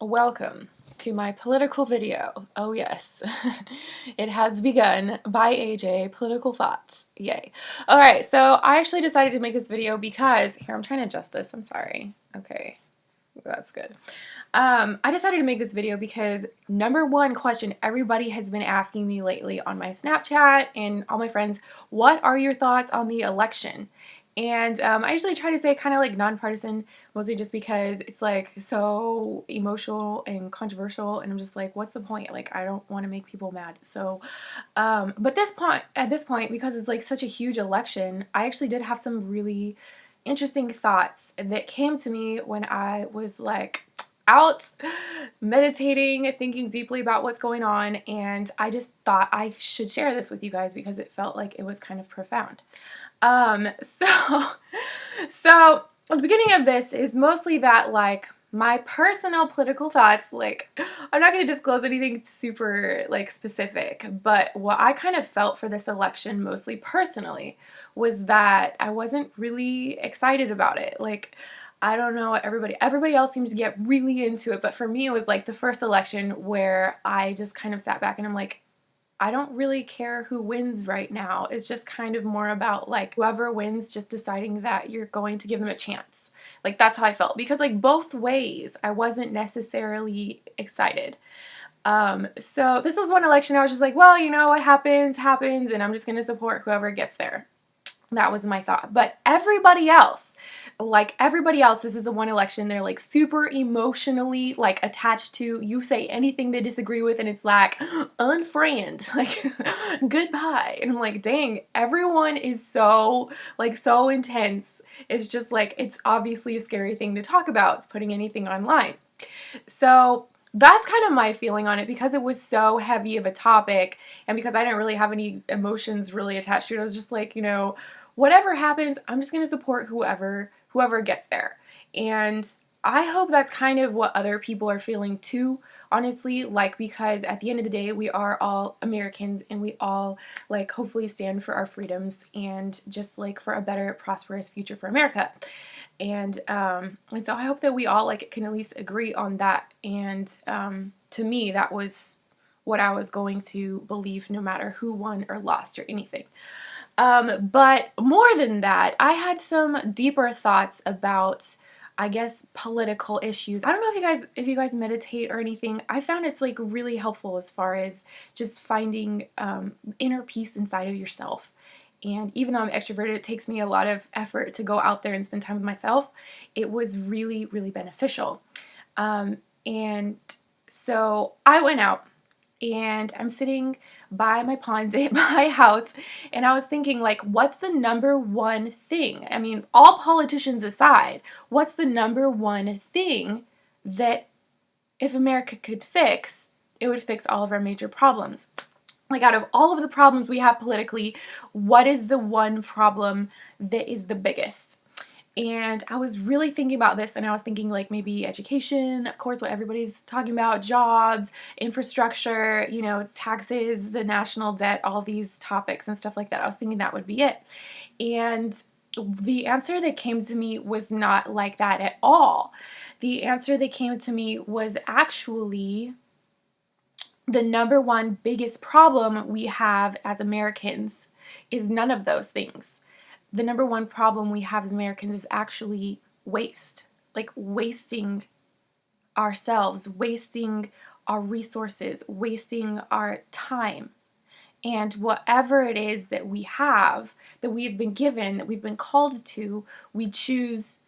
Welcome to my political video. Oh yes, it has begun by AJ, Political Thoughts. Yay. Alright, so I actually decided to make this video because, here, I'm trying to adjust this, I'm sorry. Okay, that's good. I decided to make this video because number one question everybody has been asking me lately on my Snapchat and all my friends, what are your thoughts on the election? And I usually try to say kind of like nonpartisan, mostly just because it's like so emotional and controversial, and I'm just like, what's the point? Like, I don't want to make people mad. So, but at this point, because it's like such a huge election, I actually did have some really interesting thoughts that came to me when I was like out meditating, thinking deeply about what's going on, and I just thought I should share this with you guys because it felt like it was kind of profound. So, so the beginning of this is mostly that, like, my personal political thoughts, like, I'm not going to disclose anything super, like, specific, but what I kind of felt for this election, mostly personally, was that I wasn't really excited about it. Like, I don't know, everybody else seems to get really into it, but for me, it was like the first election where I just kind of sat back and I'm like, I don't really care who wins right now. It's just kind of more about like whoever wins just deciding that you're going to give them a chance. Like that's how I felt because like both ways I wasn't necessarily excited. So this was one election I was just like, well, you know, what happens, happens, and I'm just going to support whoever gets there. That was my thought. But everybody else, like everybody else, this is the one election they're like super emotionally like attached to. You say anything they disagree with and it's like unfriend, like goodbye. And I'm like, dang, everyone is so like so intense. It's just like it's obviously a scary thing to talk about, putting anything online. So that's kind of my feeling on it because it was so heavy of a topic and because I didn't really have any emotions really attached to it. I was just like, you know, whatever happens, I'm just going to support whoever gets there. And I hope that's kind of what other people are feeling too, honestly, like because at the end of the day, we are all Americans and we all like hopefully stand for our freedoms and just like for a better, prosperous future for America. And so I hope that we all like can at least agree on that. And to me, that was what I was going to believe no matter who won or lost or anything. But more than that, I had some deeper thoughts about, I guess, political issues. I don't know if you guys meditate or anything. I found it's like really helpful as far as just finding inner peace inside of yourself. And even though I'm extroverted, it takes me a lot of effort to go out there and spend time with myself. It was really, really beneficial. And so I went out and I'm sitting by my ponds at my house and I was thinking like what's the number one thing? I mean, all politicians aside, what's the number one thing that if America could fix, it would fix all of our major problems? Like out of all of the problems we have politically, what is the one problem that is the biggest? And I was really thinking about this and I was thinking like maybe education, of course, what everybody's talking about, jobs, infrastructure, you know, taxes, the national debt, all these topics and stuff like that. I was thinking that would be it. And the answer that came to me was not like that at all. The answer that came to me was actually the number one biggest problem we have as Americans is none of those things. The number one problem we have as Americans is actually waste, like wasting ourselves, wasting our resources, wasting our time. And whatever it is that we have, that we've been given, that we've been called to, we choose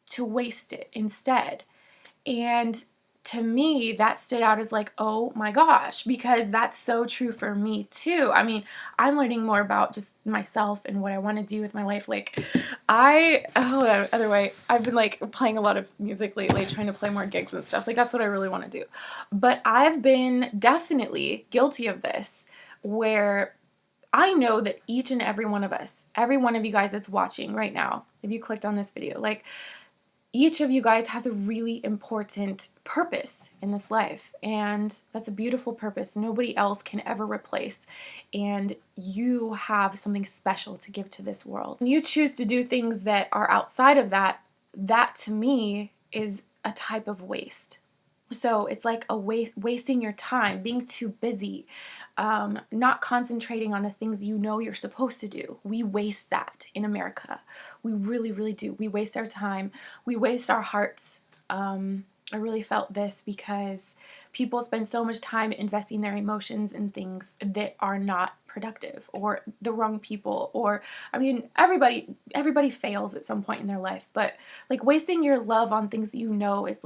to waste it instead. And to me, that stood out as like, oh my gosh, because that's so true for me too. I mean, I'm learning more about just myself and what I want to do with my life. Like, other way, I've been like playing a lot of music lately, trying to play more gigs and stuff. Like, that's what I really want to do. But I've been definitely guilty of this, where I know that each and every one of us, every one of you guys that's watching right now, if you clicked on this video, like, each of you guys has a really important purpose in this life, and that's a beautiful purpose nobody else can ever replace, and you have something special to give to this world. When you choose to do things that are outside of that, that to me is a type of waste. So it's like a wasting your time, being too busy, not concentrating on the things that you know you're supposed to do. We waste that in America. We really, really do. We waste our time. We waste our hearts. I really felt this because people spend so much time investing their emotions in things that are not productive, or the wrong people, or I mean everybody fails at some point in their life, but like wasting your love on things that you know is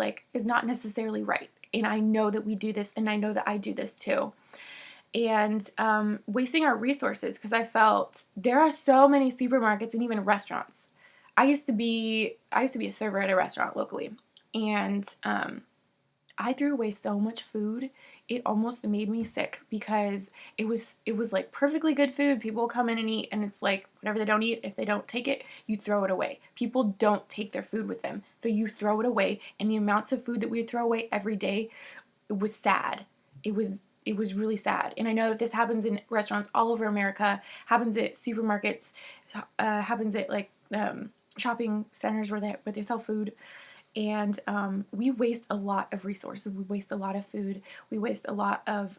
not necessarily right. And I know that we do this, and I know that I do this too. And wasting our resources, because I felt there are so many supermarkets and even restaurants. I used to be a server at a restaurant locally, and I threw away so much food. It almost made me sick because it was like perfectly good food. People come in and eat, and it's like whatever they don't eat, if they don't take it, you throw it away. People don't take their food with them, so you throw it away. And the amounts of food that we would throw away every day, it was sad. It was really sad. And I know that this happens in restaurants all over America, happens at supermarkets, happens at like shopping centers where they sell food. And we waste a lot of resources. We waste a lot of food. We waste a lot of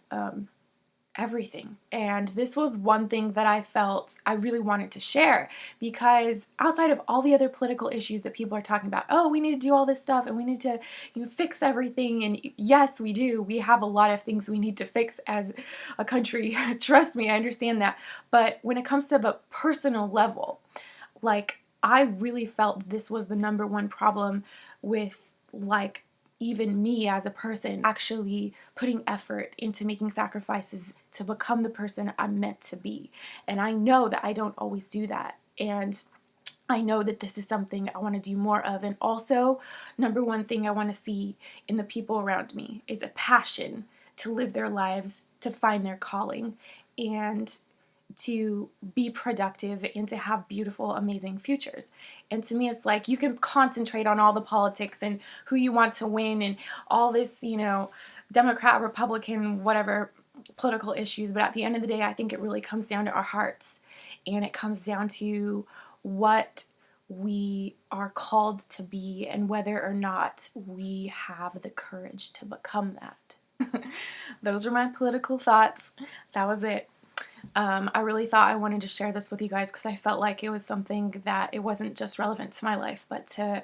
everything. And this was one thing that I felt I really wanted to share, because outside of all the other political issues that people are talking about, oh, we need to do all this stuff and we need to, fix everything. And yes, we do. We have a lot of things we need to fix as a country. Trust me, I understand that. But when it comes to the personal level, like, I really felt this was the number one problem with, like, even me as a person actually putting effort into making sacrifices to become the person I'm meant to be. And I know that I don't always do that. And I know that this is something I want to do more of. And also, number one thing I want to see in the people around me is a passion to live their lives, to find their calling, and to be productive and to have beautiful, amazing futures. And to me, it's like you can concentrate on all the politics and who you want to win and all this, Democrat, Republican, whatever political issues. But at the end of the day, I think it really comes down to our hearts, and it comes down to what we are called to be and whether or not we have the courage to become that. Those are my political thoughts. That was it. I really thought I wanted to share this with you guys because I felt like it was something that it wasn't just relevant to my life, but to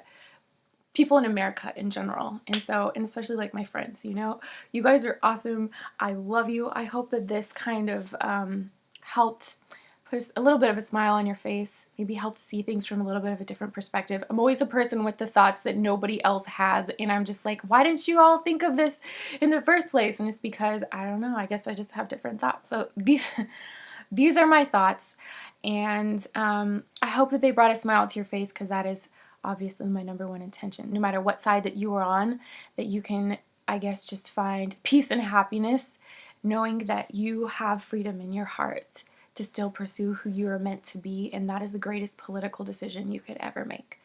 people in America in general. And especially like my friends, you guys are awesome. I love you. I hope that this kind of helped put a little bit of a smile on your face, maybe helped see things from a little bit of a different perspective. I'm always the person with the thoughts that nobody else has, and I'm just like, why didn't you all think of this in the first place? And it's because, I don't know, I guess I just have different thoughts. So these are my thoughts, and I hope that they brought a smile to your face, because that is obviously my number one intention. No matter what side that you are on, that you can, I guess, just find peace and happiness knowing that you have freedom in your heart to still pursue who you are meant to be, and that is the greatest political decision you could ever make.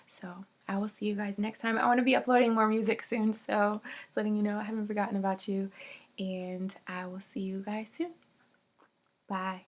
So I will see you guys next time. I want to be uploading more music soon, so just letting you know I haven't forgotten about you, and I will see you guys soon. Bye.